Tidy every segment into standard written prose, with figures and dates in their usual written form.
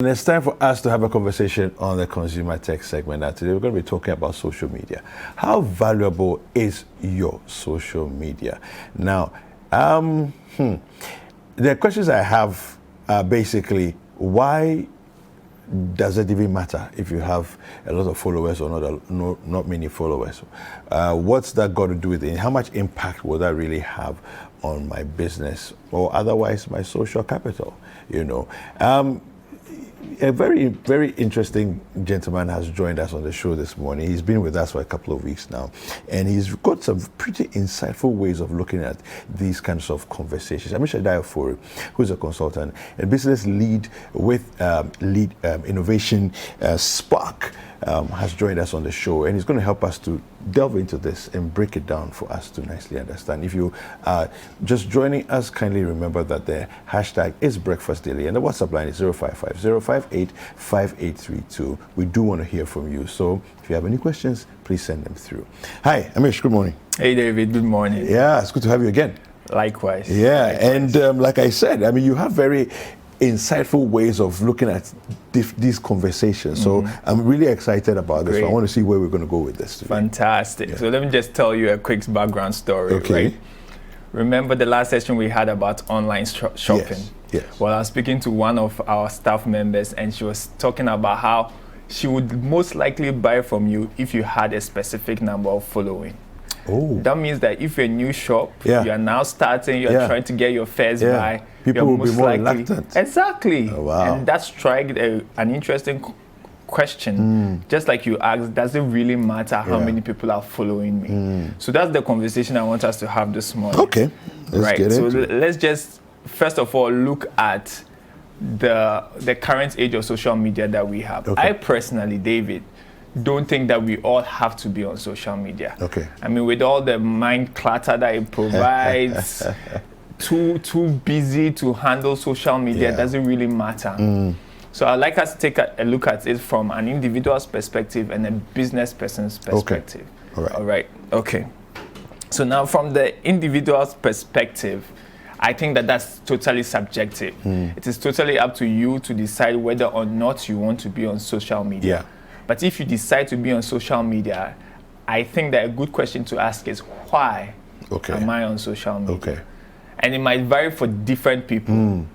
And it's time for us to have a conversation on the consumer tech segment. Now, today we're going to be talking about social media. How valuable is your social media? Now, the questions I have are basically, why does it even matter if you have a lot of followers or not many followers? What's that got to do with it? How much impact will that really have on my business or otherwise my social capital? You know, a very, very interesting gentleman has joined us on the show this morning. He's been with us for a couple of weeks now, and he's got some pretty insightful ways of looking at these kinds of conversations. Amisha Diafori, who's a consultant and business lead with Lead Innovation Spark, has joined us on the show, and he's going to help us to delve into this and break it down for us to nicely understand. If you are just joining us, kindly remember that the hashtag is Breakfast Daily, and the WhatsApp line is 055-058-5832. We do want to hear from you, so if you have any questions, please send them through. Hi, Amish, good morning. Hey, David, good morning. Yeah, it's good to have you again. Likewise. Yeah, Likewise. And like I said, I mean, you have very insightful ways of looking at these conversations. So I'm really excited about this. Great. I want to see where we're going to go with this today. Fantastic. Yeah. So let me just tell you a quick background story. Okay. Right? Remember the last session we had about online shopping? Yes. Well, I was speaking to one of our staff members, and she was talking about how she would most likely buy from you if you had a specific number of following. Oh. That means that if you're a new shop, you are now starting, you're trying to get your first buy. People will be more reluctant. Exactly. Oh, wow. And that struck an interesting question. Just like you asked, does it really matter how many people are following me? So that's the conversation I want us to have this morning. Okay. Let's get into it. Let's just, first of all, look at the current age of social media that we have. Okay. I personally, David, don't think that we all have to be on social media. Okay. I mean, with all the mind clutter that it provides, too busy to handle social media, doesn't really matter. So I'd like us to take a look at it from an individual's perspective and a business person's perspective. Okay. All right. Okay. So now from the individual's perspective, I think that that's totally subjective. It is totally up to you to decide whether or not you want to be on social media. But if you decide to be on social media, I think that a good question to ask is, why am I on social media? Okay. And it might vary for different people.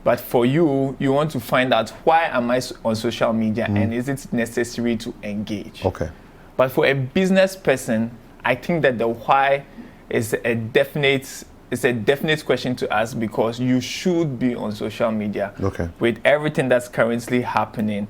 But for you, you want to find out, why am I on social media and is it necessary to engage? Okay. But for a business person, I think that the why is a definite question to ask, because you should be on social media. Okay. With everything that's currently happening,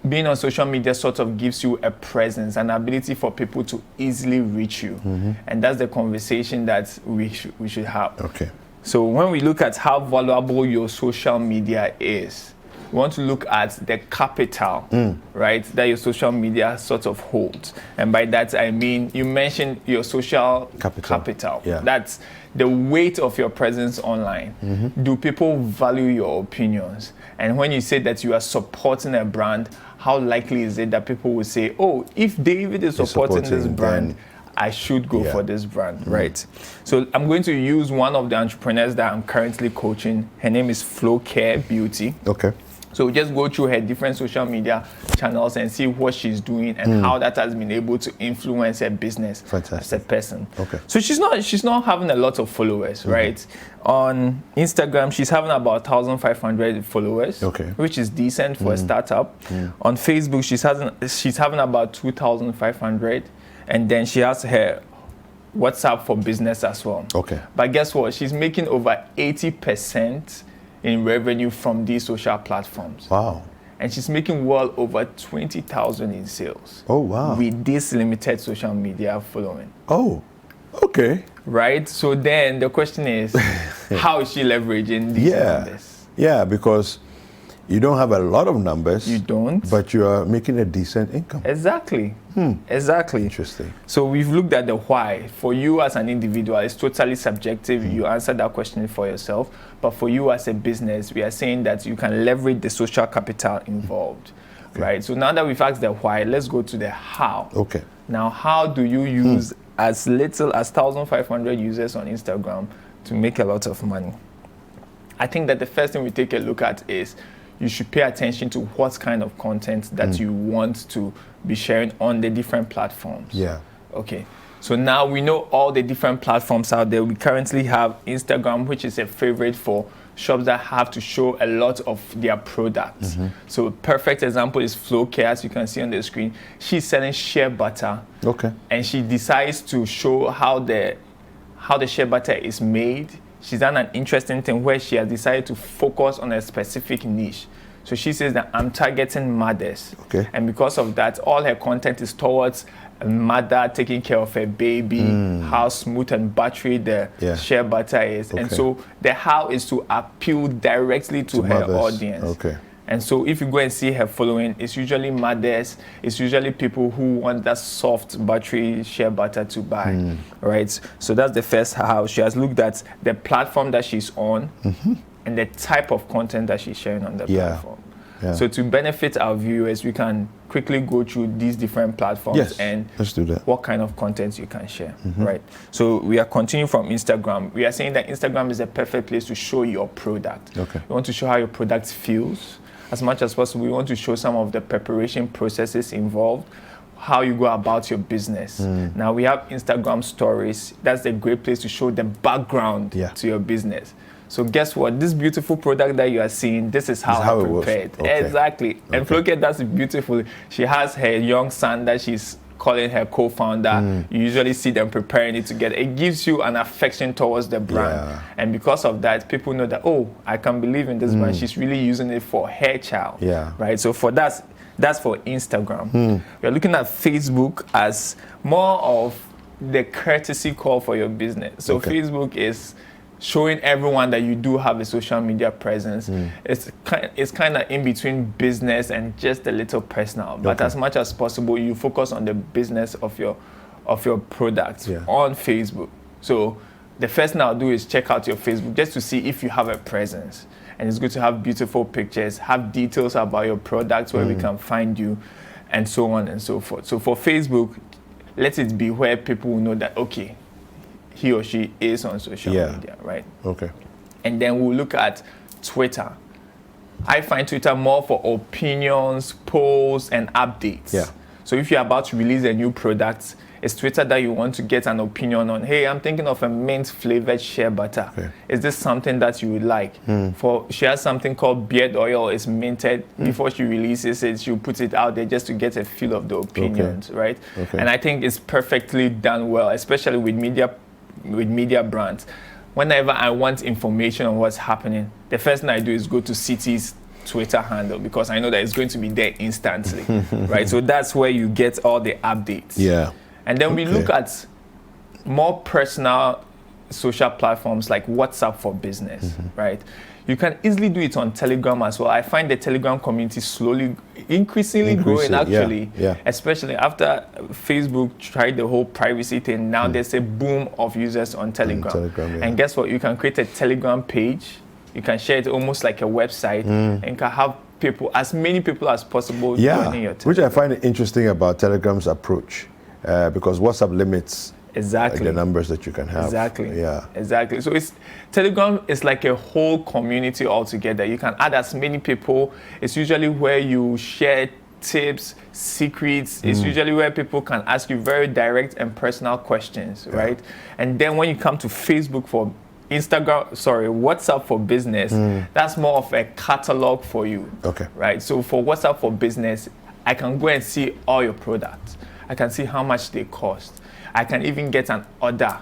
being on social media sort of gives you a presence, an ability for people to easily reach you. And that's the conversation that we should have. Okay. So when we look at how valuable your social media is, we want to look at the capital, right, that your social media sort of holds. And by that, I mean, you mentioned your social capital. Yeah. That's the weight of your presence online. Do people value your opinions? And when you say that you are supporting a brand, how likely is it that people will say, oh, if David is supporting this brand, I should go for this brand, right? So I'm going to use one of the entrepreneurs that I'm currently coaching. Her name is Flow Care Beauty. Okay. So we just go through her different social media channels and see what she's doing and how that has been able to influence her business as a person. Okay. So she's not having a lot of followers, right? On Instagram, she's having about 1,500 followers, which is decent for a startup. On Facebook, she's having about 2,500, and then she has her WhatsApp for business as well. Okay. But guess what? She's making over 80% in revenue from these social platforms. Wow. And she's making well over 20,000 in sales. Oh, wow. With this limited social media following. Oh, okay. Right? So then the question is, how is she leveraging these numbers? Yeah, because you don't have a lot of numbers. You don't. But you are making a decent income. Exactly. Exactly. Interesting. So we've looked at the why. For you as an individual, it's totally subjective. You answer that question for yourself. But for you as a business, we are saying that you can leverage the social capital involved. Right? So now that we've asked the why, let's go to the how. Okay. Now, how do you use as little as 1,500 users on Instagram to make a lot of money? I think that the first thing we take a look at is you should pay attention to what kind of content that you want to be sharing on the different platforms. Yeah. Okay. So now we know all the different platforms out there. We currently have Instagram, which is a favorite for shops that have to show a lot of their products. So a perfect example is Flowcare, as you can see on the screen. She's selling shea butter. Okay. And she decides to show how the shea butter is made. She's done an interesting thing where she has decided to focus on a specific niche. So she says that I'm targeting mothers. Okay. And because of that, all her content is towards a mother taking care of her baby, how smooth and buttery the shea butter is. Okay. And so the how is to appeal directly to her mothers. audience. Okay. And so if you go and see her following, it's usually mothers, it's usually people who want that soft, buttery shea butter to buy, right? So that's the first how. She has looked at the platform that she's on and the type of content that she's sharing on the platform. Yeah. So to benefit our viewers, we can quickly go through these different platforms and let's do that. What kind of content you can share, right? So we are continuing from Instagram. We are saying that Instagram is a perfect place to show your product. Okay. You want to show how your product feels. As much as possible, we want to show some of the preparation processes involved, how you go about your business. Now we have Instagram stories. That's a great place to show the background to your business. So guess what? This beautiful product that you are seeing, this is how I prepared. Okay. Exactly. And look at that's beautiful. She has her young son that she's calling her co-founder. You usually see them preparing it together. It gives you an affection towards the brand. And because of that, people know that, oh, I can believe in this brand. She's really using it for her child. Right? So for that's for Instagram. We're looking at Facebook as more of the courtesy call for your business. So Facebook is showing everyone that you do have a social media presence. It's kind of in between business and just a little personal. But as much as possible, you focus on the business of your products on Facebook. So the first thing I'll do is check out your Facebook just to see if you have a presence. And it's good to have beautiful pictures, have details about your products where we can find you, and so on and so forth. So for Facebook, let it be where people will know that, okay, he or she is on social media, right? Okay. And then we'll look at Twitter. I find Twitter more for opinions, polls, and updates. Yeah. So if you're about to release a new product, it's Twitter that you want to get an opinion on. Hey, I'm thinking of a mint flavored shea butter. Okay. Is this something that you would like? She has something called beard oil. It's minted. Before she releases it, she'll put it out there just to get a feel of the opinions, right? Okay. And I think it's perfectly done well, especially with media brands. Whenever I want information on what's happening, the first thing I do is go to Citi's Twitter handle because I know that it's going to be there instantly, right? So that's where you get all the updates. Yeah. And then we look at more personal social platforms like WhatsApp for Business, right? You can easily do it on Telegram as well. I find the Telegram community increasingly growing actually, especially after Facebook tried the whole privacy thing. Now there's a boom of users on Telegram. And guess what? You can create a Telegram page. You can share it almost like a website and can have people, as many people as possible joining your Telegram. Which I find interesting about Telegram's approach because WhatsApp limits the numbers that you can have. Exactly. So Telegram is like a whole community altogether. You can add as many people. It's usually where you share tips, secrets. It's usually where people can ask you very direct and personal questions, right? And then when you come to Facebook for WhatsApp for Business, that's more of a catalog for you. Okay. Right? So for WhatsApp for Business, I can go and see all your products. I can see how much they cost. I can even get an order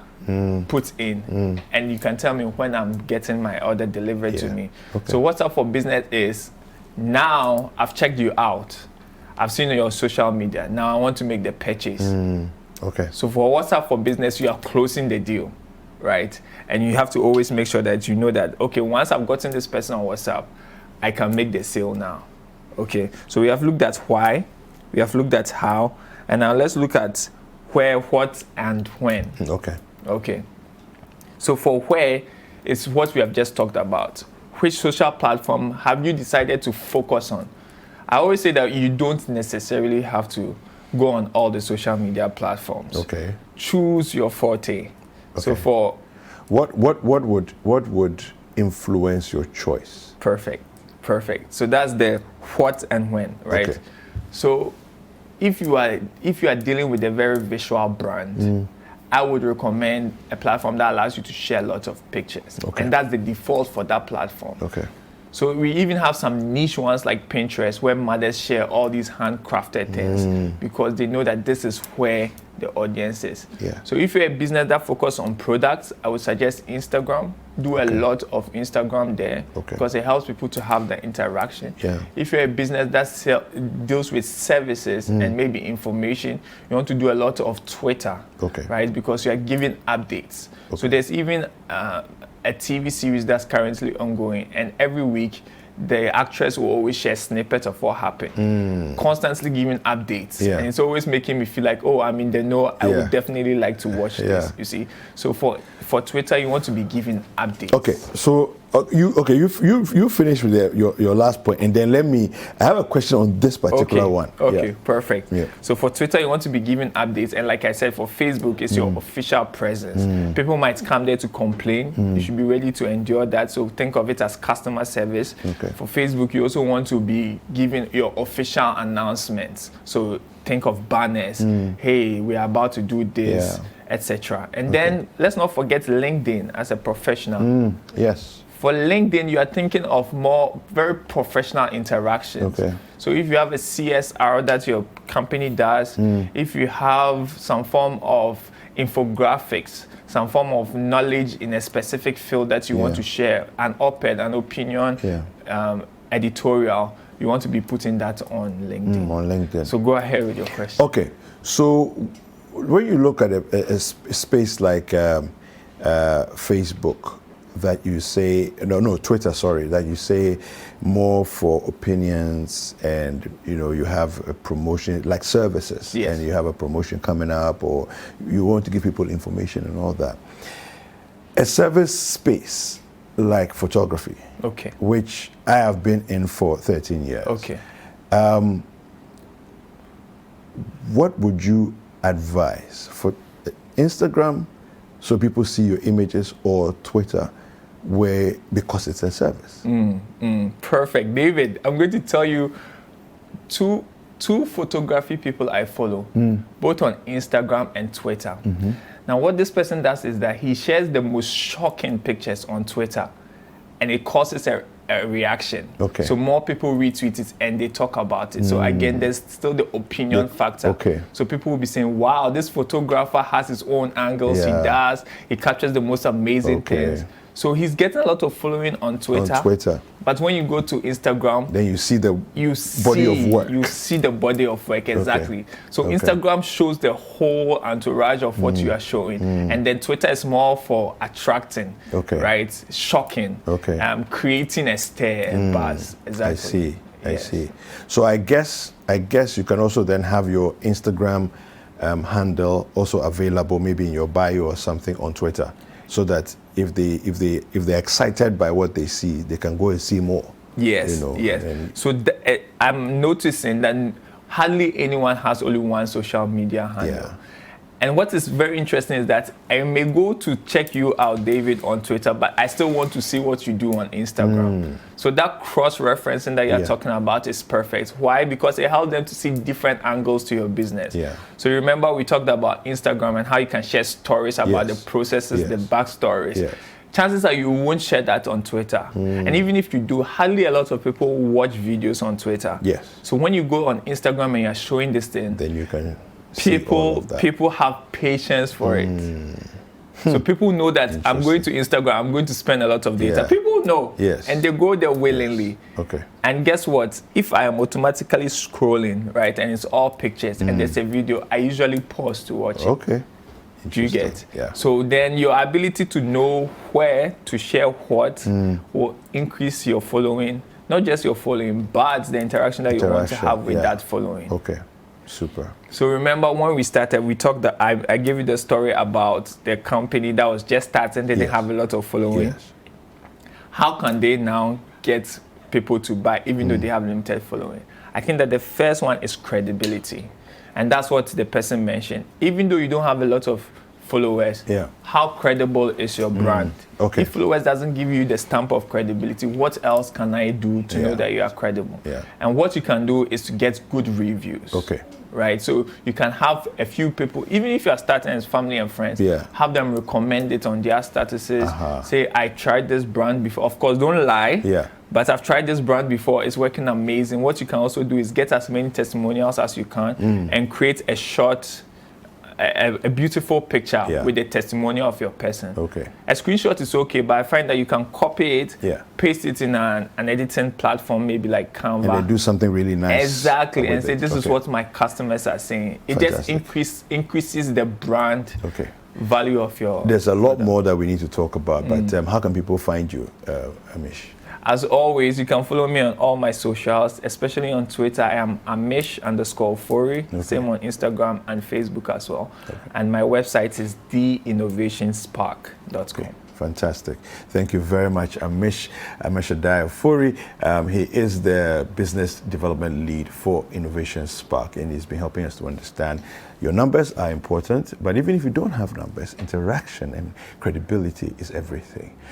put in, and you can tell me when I'm getting my order delivered to me. Okay. So WhatsApp for Business is, now I've checked you out. I've seen your social media. Now I want to make the purchase. Okay. So for WhatsApp for Business, you are closing the deal, right? And you have to always make sure that you know that, okay, once I've gotten this person on WhatsApp, I can make the sale now. Okay. So we have looked at why, we have looked at how, and now let's look at where, what, and when. Okay. So for where, it's what we have just talked about. Which social platform have you decided to focus on? I always say that you don't necessarily have to go on all the social media platforms. Okay. Choose your forte. Okay. So for what would influence your choice? Perfect. Perfect. So that's the what and when, right? Okay. So if you are dealing with a very visual brand, I would recommend a platform that allows you to share lots of pictures. Okay. And that's the default for that platform. Okay. So we even have some niche ones like Pinterest where mothers share all these handcrafted things because they know that this is where the audience is. Yeah. So if you're a business that focuses on products, I would suggest Instagram. Do a lot of Instagram there because it helps people to have the interaction. Yeah. If you're a business that deals with services and maybe information, you want to do a lot of Twitter, right? Because you are giving updates. So there's even a TV series that's currently ongoing, and every week the actress will always share snippets of what happened, constantly giving updates. And it's always making me feel like, oh, I'm in the know. I would definitely like to watch this, you see. So for Twitter, you want to be giving updates. Okay, so you finished with your last point, and then I have a question on this particular one. Okay, perfect. So for Twitter, you want to be giving updates, and like I said, for Facebook, it's your official presence. People might come there to complain. You should be ready to endure that. So think of it as customer service. For Facebook, you also want to be giving your official announcements. So think of banners. Hey, we are about to do this, etc. And then let's not forget LinkedIn as a professional. Yes. For LinkedIn, you are thinking of more very professional interactions. So if you have a CSR that your company does, if you have some form of infographics, some form of knowledge in a specific field that you want to share, an op-ed, an opinion, editorial, you want to be putting that on LinkedIn. On LinkedIn. So go ahead with your question. Okay. So when you look at a space like Facebook, that you say, Twitter, sorry, that you say more for opinions, and you have a promotion like services, and you have a promotion coming up, or you want to give people information and all that. A service space like photography, which I have been in for 13 years. What would you advise for Instagram, so people see your images, or Twitter, because it's a service? Perfect, David. I'm going to tell you two photography people I follow, both on Instagram and Twitter. Now, what this person does is that he shares the most shocking pictures on Twitter, and it causes a reaction. So more people retweet it and they talk about it. So again, there's still the opinion factor. So people will be saying, wow, this photographer has his own angles. He captures the most amazing things. So he's getting a lot of following on Twitter. But when you go to Instagram, then you see the body of work. You see the body of work, exactly. So Instagram shows the whole entourage of what you are showing. And then Twitter is more for attracting, right? Shocking, creating a stir, buzz. Exactly. I see. So I guess you can also then have your Instagram handle also available, maybe in your bio or something on Twitter, so that if they're excited by what they see, they can go and see more. Yes. So I'm noticing that hardly anyone has only one social media handle. And what is very interesting is that I may go to check you out, David, on Twitter, but I still want to see what you do on Instagram. So that cross-referencing that you're talking about is perfect. Why? Because it helps them to see different angles to your business. So remember we talked about Instagram and how you can share stories about the processes, the backstories. Chances are you won't share that on Twitter. And even if you do, hardly a lot of people watch videos on Twitter. So when you go on Instagram and you're showing this thing, then you can... People have patience for it. So people know that I'm going to Instagram, I'm going to spend a lot of data. People know, and they go there willingly. And guess what? If I am automatically scrolling, right, and it's all pictures, and there's a video, I usually pause to watch it. Do you get? So then your ability to know where to share what will increase your following, not just your following, but the interaction that you want to have with that following. Super. So remember when we started, we talked that I gave you the story about the company that was just starting, then they have a lot of following. How can they now get people to buy even though they have limited following? I think that the first one is credibility. And that's what the person mentioned. Even though you don't have a lot of followers, how credible is your brand? Okay. If followers doesn't give you the stamp of credibility, what else can I do to know that you are credible? And what you can do is to get good reviews. Okay. Right, so you can have a few people, even if you are starting as family and friends, have them recommend it on their statuses. Say, I tried this brand before. Of course, don't lie. But I've tried this brand before. It's working amazing. What you can also do is get as many testimonials as you can and create a short, a beautiful picture with the testimonial of your person. Okay. A screenshot is okay, but I find that you can copy it, paste it in an editing platform, maybe like Canva. And then do something really nice. Exactly, and say, this is what my customers are saying. It just increases the brand value of your... There's a lot more that we need to talk about, but how can people find you, Amish? As always, you can follow me on all my socials, especially on Twitter. I am Amish_Ofori. Same on Instagram and Facebook as well. And my website is theinnovationspark.com. Okay. Fantastic. Thank you very much, Amish Ofori. He is the business development lead for Innovation Spark, and he's been helping us to understand your numbers are important, but even if you don't have numbers, interaction and credibility is everything.